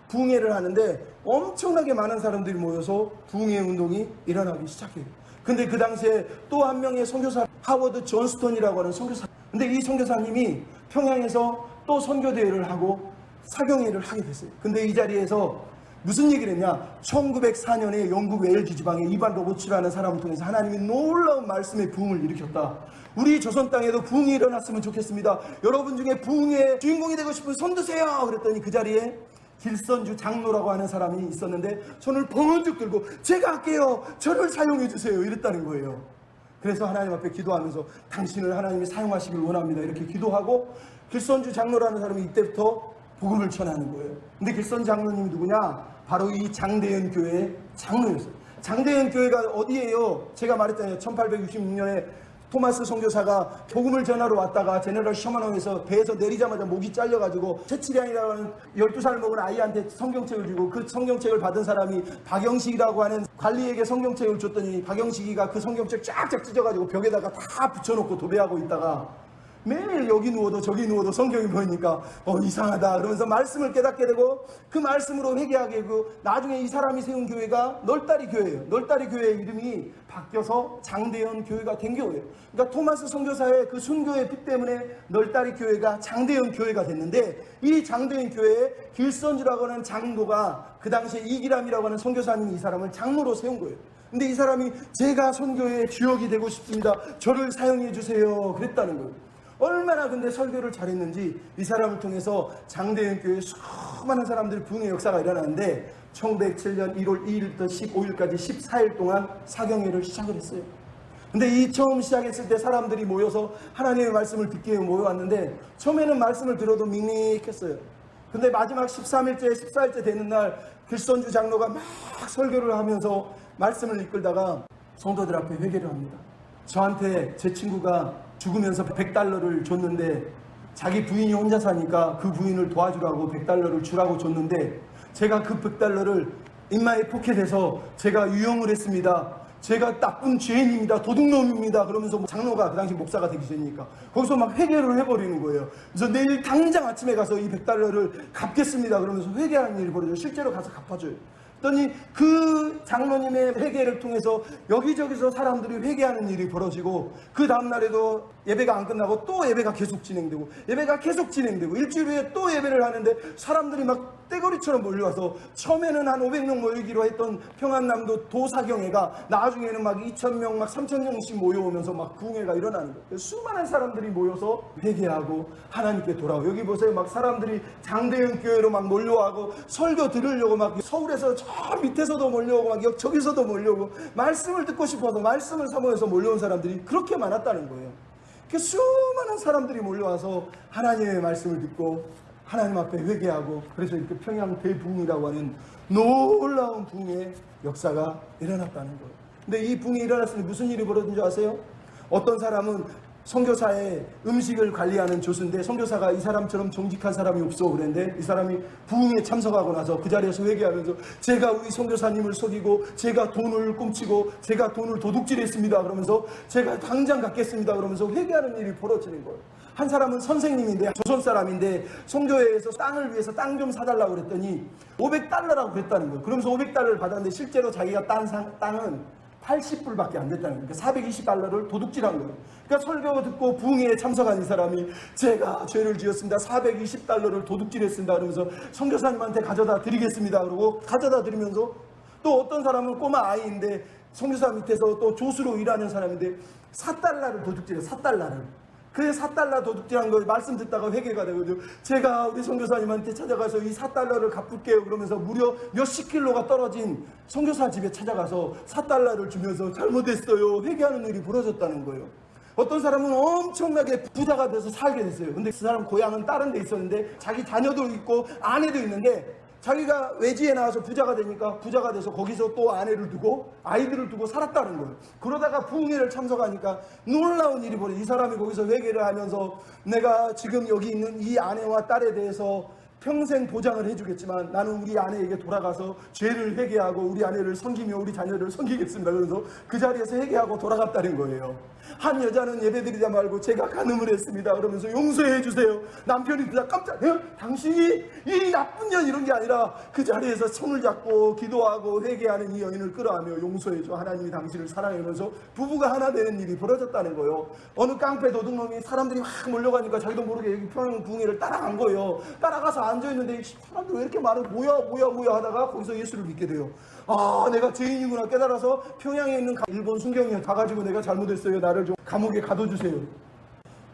부흥회를 하는데 엄청나게 많은 사람들이 모여서 부흥회 운동이 일어나기 시작해요. 근데 그 당시에 또 한 명의 선교사, 하워드 존스톤이라고 하는 선교사, 근데 이 선교사님이 평양에서 또 선교대회를 하고 사경회를 하게 됐어요. 근데 이 자리에서 무슨 얘기를 했냐, 1904년에 영국 웨일즈 지방에 이반 로버츠라는 사람을 통해서 하나님이 놀라운 말씀의 부흥을 일으켰다. 우리 조선 땅에도 부흥이 일어났으면 좋겠습니다. 여러분 중에 부흥의 주인공이 되고 싶은 손 드세요. 그랬더니 그 자리에 길선주 장로라고 하는 사람이 있었는데 손을 번쩍 들고 제가 할게요, 저를 사용해 주세요, 이랬다는 거예요. 그래서 하나님 앞에 기도하면서 당신을 하나님이 사용하시길 원합니다, 이렇게 기도하고 길선주 장로라는 사람이 이때부터 복음을 전하는 거예요. 근데 길선 장로님이 누구냐? 바로 이 장대현 교회의 장로였어요. 장대현 교회가 어디예요? 제가 말했잖아요. 1866년에 토마스 선교사가 복음을 전하러 왔다가 제너럴 셔먼홈에서 배에서 내리자마자 목이 잘려가지고 채치량이라고 하는 12살 먹은 아이한테 성경책을 주고 그 성경책을 받은 사람이 박영식이라고 하는 관리에게 성경책을 줬더니 박영식이가 그 성경책 쫙쫙 찢어가지고 벽에다가 다 붙여놓고 도배하고 있다가 매일 여기 누워도 저기 누워도 성경이 보이니까 이상하다 그러면서 말씀을 깨닫게 되고 그 말씀으로 회개하게 되고 나중에 이 사람이 세운 교회가 널다리 교회예요. 널다리 교회의 이름이 바뀌어서 장대현 교회가 된 교회예요. 그러니까 토마스 선교사의 그 순교의 피 때문에 널다리 교회가 장대현 교회가 됐는데 이 장대현 교회에 길선주라고 하는 장로가 그 당시에 이기람이라고 하는 선교사님이 이 사람을 장로로 세운 거예요. 근데 이 사람이 제가 선교의 주역이 되고 싶습니다, 저를 사용해 주세요, 그랬다는 거예요. 얼마나 근데 설교를 잘했는지 이 사람을 통해서 장대현 교회에 수많은 사람들이 부흥의 역사가 일어나는데 1907년 1월 2일부터 15일까지 14일 동안 사경회를 시작을 했어요. 근데 이 처음 시작했을 때 사람들이 모여서 하나님의 말씀을 듣기 위해 모여왔는데 처음에는 말씀을 들어도 밍밍했어요. 근데 마지막 13일째 14일째 되는 날 길선주 장로가 막 설교를 하면서 말씀을 이끌다가 성도들 앞에 회개를 합니다. 저한테 제 친구가 죽으면서 $100를 줬는데 자기 부인이 혼자 사니까 그 부인을 도와주라고 100달러를 주라고 줬는데 제가 그 100달러를 인마에 포켓해서 제가 유용을 했습니다. 제가 나쁜 죄인입니다. 도둑놈입니다. 그러면서 장로가 그 당시 목사가 되기 전이니까 거기서 막 회개를 해버리는 거예요. 그래서 내일 당장 아침에 가서 이 100달러를 갚겠습니다. 그러면서 회개하는 일이 벌어져요. 실제로 가서 갚아줘요. 그랬더니 그 장로님의 회개를 통해서 여기저기서 사람들이 회개하는 일이 벌어지고 그 다음날에도 예배가 안 끝나고 또 예배가 계속 진행되고 예배가 계속 진행되고 일주일 후에 또 예배를 하는데 사람들이 막 떼거리처럼 몰려와서 처음에는 한 500명 모이기로 했던 평안남도 도사경회가 나중에는 막 2,000명 막 3,000명씩 모여오면서 막 부흥회가 일어나는 거예요. 수많은 사람들이 모여서 회개하고 하나님께 돌아오고 여기 보세요. 막 사람들이 장대현 교회로 막 몰려와고 설교 들으려고 막 서울에서 저 밑에서도 몰려오고 막 저기서도 몰려오고 말씀을 듣고 싶어서 말씀을 사모해서 몰려온 사람들이 그렇게 많았다는 거예요. 수많은 사람들이 몰려와서 하나님의 말씀을 듣고 하나님 앞에 회개하고 그래서 이렇게 평양 대부흥이라고 하는 놀라운 부흥의 역사가 일어났다는 거예요. 근데 이 부흥이 일어났을 때 무슨 일이 벌어진 줄 아세요? 어떤 사람은 선교사의 음식을 관리하는 조수인데 선교사가 이 사람처럼 정직한 사람이 없어 그랬는데 이 사람이 부흥에 참석하고 나서 그 자리에서 회개하면서 제가 우리 선교사님을 속이고 제가 돈을 훔치고 제가 돈을 도둑질했습니다 그러면서 제가 당장 갚겠습니다 그러면서 회개하는 일이 벌어지는 거예요. 한 사람은 선생님인데 조선 사람인데 선교회에서 땅을 위해서 땅 좀 사달라고 그랬더니 500달러라고 그랬다는 거예요. 그러면서 500달러를 받았는데 실제로 자기가 땅은 80불밖에 안 됐다는 거예요. 그러니까 420달러를 도둑질한 거예요. 그러니까 설교 듣고 부흥회에 참석한 이 사람이 제가 죄를 지었습니다. 420달러를 도둑질했습니다. 그러면서 선교사님한테 가져다 드리겠습니다. 그러고 가져다 드리면서 또 어떤 사람은 꼬마 아이인데 선교사 밑에서 또 조수로 일하는 사람인데 4달러를 도둑질해요. 4달러를. 그 4달러 도둑질한 거 말씀 듣다가 회개가 되거든요. 제가 우리 선교사님한테 찾아가서 이 4달러를 갚을게요. 그러면서 무려 몇십 킬로가 떨어진 선교사 집에 찾아가서 4달러를 주면서 잘못했어요. 회개하는 일이 벌어졌다는 거예요. 어떤 사람은 엄청나게 부자가 돼서 살게 됐어요. 근데 그 사람 고향은 다른 데 있었는데 자기 자녀도 있고 아내도 있는데 자기가 외지에 나와서 부자가 되니까 부자가 돼서 거기서 또 아내를 두고 아이들을 두고 살았다는 거예요. 그러다가 부흥회를 참석하니까 놀라운 일이 벌어져. 이 사람이 거기서 회개를 하면서 내가 지금 여기 있는 이 아내와 딸에 대해서 평생 보장을 해주겠지만 나는 우리 아내에게 돌아가서 죄를 회개하고 우리 아내를 섬기며 우리 자녀를 섬기겠습니다. 그래서 그 자리에서 회개하고 돌아갔다는 거예요. 한 여자는 예배드리자 말고 제가 간음을 했습니다 그러면서 용서해 주세요. 남편이 진짜 깜짝 당신이 이 나쁜 년 이런 게 아니라 그 자리에서 손을 잡고 기도하고 회개하는 이 여인을 끌어안며 용서해 줘. 하나님이 당신을 사랑하면서 부부가 하나 되는 일이 벌어졌다는 거예요. 어느 깡패 도둑놈이 사람들이 막 몰려가니까 자기도 모르게 여기 평양 부흥회를 따라간 거예요. 따라가서 앉아있는데 사람들 왜 이렇게 많은 뭐야 하다가 거기서 예수를 믿게 돼요. 아 내가 죄인이구나 깨달아서 평양에 있는 일본 순경에 가가지고 내가 잘못했어요. 나를 좀 감옥에 가둬주세요.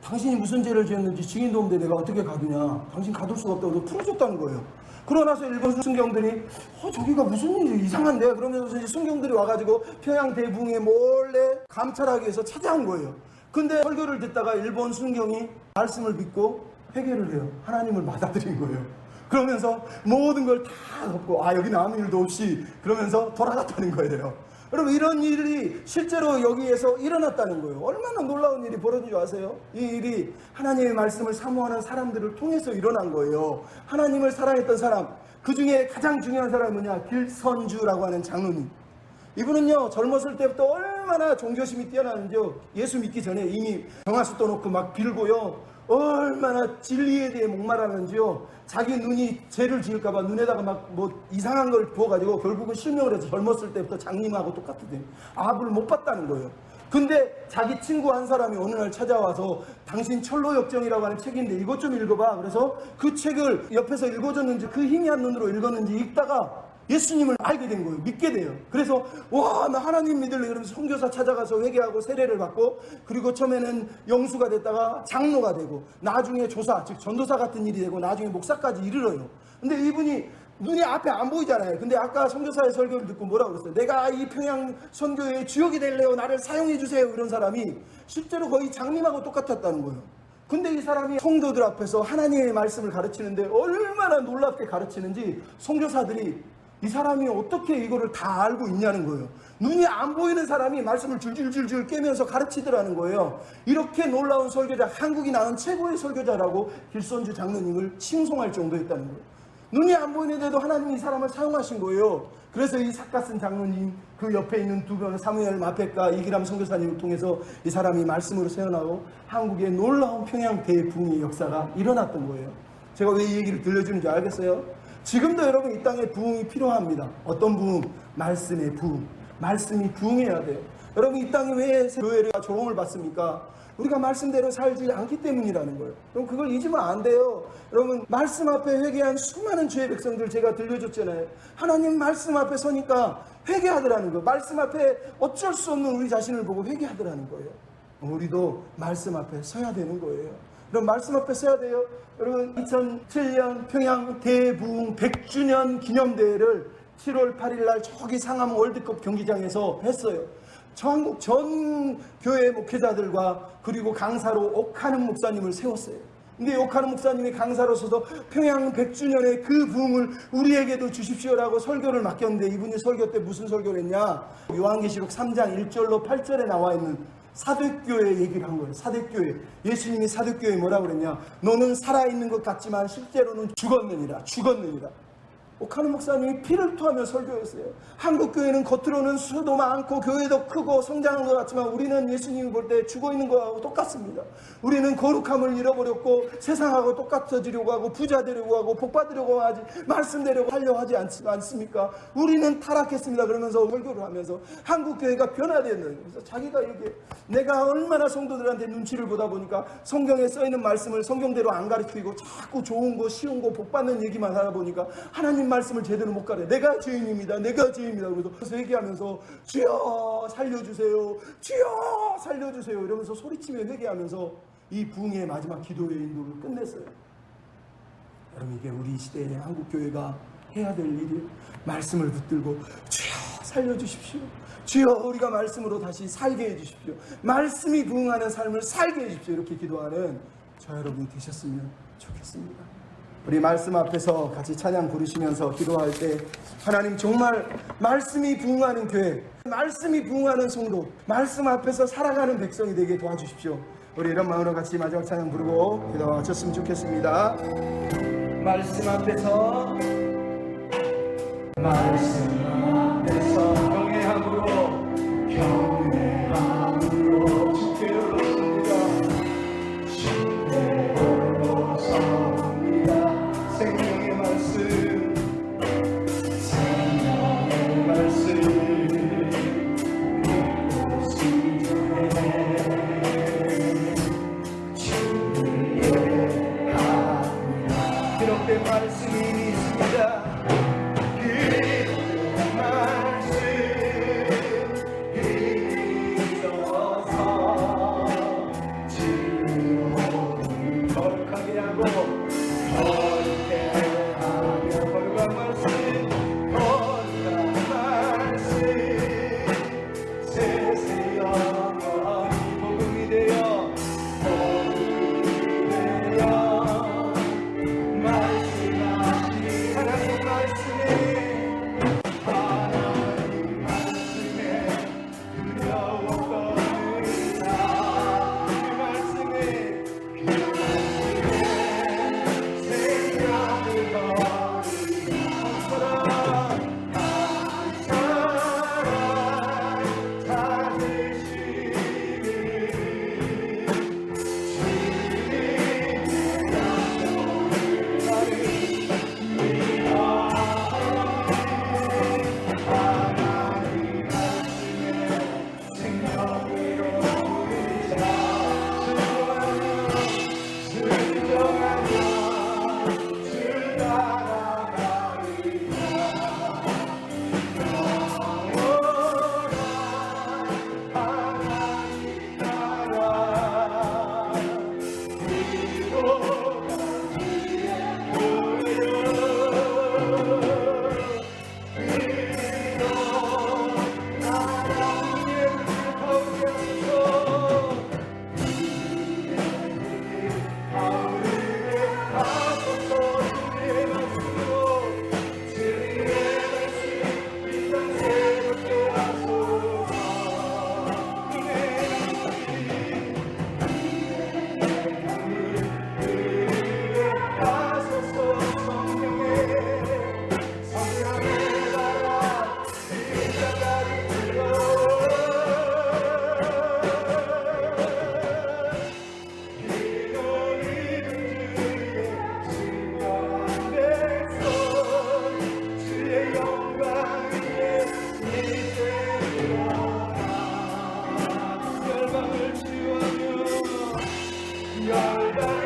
당신이 무슨 죄를 지었는지 증인도 없는데 내가 어떻게 가두냐. 당신 가둘 수가 없다고 풀어줬다는 거예요. 그러고 나서 일본 순경들이 저기가 무슨 일이 이상한데 그러면서 이제 순경들이 와가지고 평양 대붕에 몰래 감찰하기 위해서 찾아온 거예요. 근데 설교를 듣다가 일본 순경이 말씀을 믿고 회개를 해요. 하나님을 받아들인 거예요. 그러면서 모든 걸 다 덮고 여기는 아무 일도 없이 그러면서 돌아갔다는 거예요. 여러분 이런 일이 실제로 여기에서 일어났다는 거예요. 얼마나 놀라운 일이 벌어진 줄 아세요? 이 일이 하나님의 말씀을 사모하는 사람들을 통해서 일어난 거예요. 하나님을 사랑했던 사람, 그 중에 가장 중요한 사람이 뭐냐? 길선주라고 하는 장로님. 이분은요 젊었을 때부터 얼마나 종교심이 뛰어나는지요. 예수 믿기 전에 이미 병아수 떠놓고 막 빌고요 얼마나 진리에 대해 목말랐는지요. 자기 눈이 죄를 지을까봐 눈에다가 막 뭐 이상한 걸 부어가지고 결국은 실명을 해서 젊었을 때부터 장님하고 똑같거든요. 아합을 못 봤다는 거예요. 근데 자기 친구 한 사람이 어느 날 찾아와서 당신 철로역정이라고 하는 책인데 이것 좀 읽어봐. 그래서 그 책을 옆에서 읽어줬는지 그 희미한 눈으로 읽었는지 읽다가 예수님을 알게 된 거예요. 믿게 돼요. 그래서 나 하나님 믿을래 그러면서 선교사 찾아가서 회개하고 세례를 받고 그리고 처음에는 영수가 됐다가 장로가 되고 나중에 조사 즉 전도사 같은 일이 되고 나중에 목사까지 이르러요. 근데 이분이 눈이 앞에 안 보이잖아요. 근데 아까 선교사의 설교를 듣고 뭐라고 그랬어요? 내가 이 평양 선교의 주역이 될래요. 나를 사용해 주세요. 이런 사람이 실제로 거의 장님하고 똑같았다는 거예요. 근데 이 사람이 성도들 앞에서 하나님의 말씀을 가르치는데 얼마나 놀랍게 가르치는지 선교사들이 이 사람이 어떻게 이거를 다 알고 있냐는 거예요. 눈이 안 보이는 사람이 말씀을 줄줄줄줄 깨면서 가르치더라는 거예요. 이렇게 놀라운 설교자, 한국이 낳은 최고의 설교자라고 길손주 장로님을 칭송할 정도였다는 거예요. 눈이 안 보이는데도 하나님이 이 사람을 사용하신 거예요. 그래서 이 삭가슨 장로님, 그 옆에 있는 두 명, 사무엘 마페과 이기람 선교사님을 통해서 이 사람이 말씀으로 세어나고 한국의 놀라운 평양 대부흥의 역사가 일어났던 거예요. 제가 왜 이 얘기를 들려주는지 알겠어요? 지금도 여러분 이 땅에 부흥이 필요합니다. 어떤 부흥? 말씀의 부흥. 말씀이 부흥해야 돼요. 여러분 이 땅에 왜 교회를 조롱을 받습니까? 우리가 말씀대로 살지 않기 때문이라는 거예요. 그럼 그걸 잊으면 안 돼요. 여러분 말씀 앞에 회개한 수많은 주의 백성들 제가 들려줬잖아요. 하나님 말씀 앞에 서니까 회개하더라는 거예요. 말씀 앞에 어쩔 수 없는 우리 자신을 보고 회개하더라는 거예요. 우리도 말씀 앞에 서야 되는 거예요. 그럼 말씀 앞에 서야 돼요. 여러분 2007년 평양 대부흥 100주년 기념대회를 7월 8일 날 저기 상암 월드컵 경기장에서 했어요. 전국 전 교회 목회자들과 그리고 강사로 옥하는 목사님을 세웠어요. 근데 옥하는 목사님이 강사로 서서 평양 100주년의 그 부흥을 우리에게도 주십시오라고 설교를 맡겼는데 이분이 설교 때 무슨 설교를 했냐? 요한계시록 3장 1절로 8절에 나와 있는 사도교회 얘기를 한 거예요. 사도교회. 예수님이 사도교회에 뭐라고 그랬냐? 너는 살아있는 것 같지만 실제로는 죽었느니라. 죽었느니라. 옥하는 목사님이 피를 토하며 설교했어요. 한국 교회는 겉으로는 수도 많고 교회도 크고 성장한 것 같지만 우리는 예수님이 볼 때 죽어있는 거하고 똑같습니다. 우리는 거룩함을 잃어버렸고 세상하고 똑같아지려고 하고 부자 되려고 하고 복 받으려고 하지 말씀대로 하려고 하지 않습니까? 우리는 타락했습니다. 그러면서 설교를 하면서 한국 교회가 변화되는, 그래서 자기가 이게 내가 얼마나 성도들한테 눈치를 보다 보니까 성경에 써있는 말씀을 성경대로 안 가르치고 자꾸 좋은 거 쉬운 거 복 받는 얘기만 하다 보니까 하나님 말씀을 제대로 못 가르쳐요. 내가 죄인입니다. 내가 죄인입니다. 그래서 회개하면서 주여 살려주세요. 주여 살려주세요. 이러면서 소리치며 회개하면서 이 부흥의 마지막 기도의 인도를 끝냈어요. 여러분 이게 우리 시대의 한국교회가 해야 될 일이에요. 말씀을 붙들고 주여 살려주십시오. 주여 우리가 말씀으로 다시 살게 해주십시오. 말씀이 부흥하는 삶을 살게 해주십시오. 이렇게 기도하는 저 여러분이 되셨으면 좋겠습니다. 우리 말씀 앞에서 같이 찬양 부르시면서 기도할 때 하나님 정말 말씀이 부흥하는 교회, 말씀이 부흥하는 성도, 말씀 앞에서 살아가는 백성이 되게 도와주십시오. 우리 이런 마음으로 같이 마지막 찬양 부르고 기도 마쳤으면 좋겠습니다. 말씀 앞에서 경외함으로 주께 생명의 말씀 기록된 말씀이 있습니다. 기록된 말씀 있어서 지금 거룩하게 하고 거룩한 말씀 세세 영원히 복음이 되어 말씀하시며 열간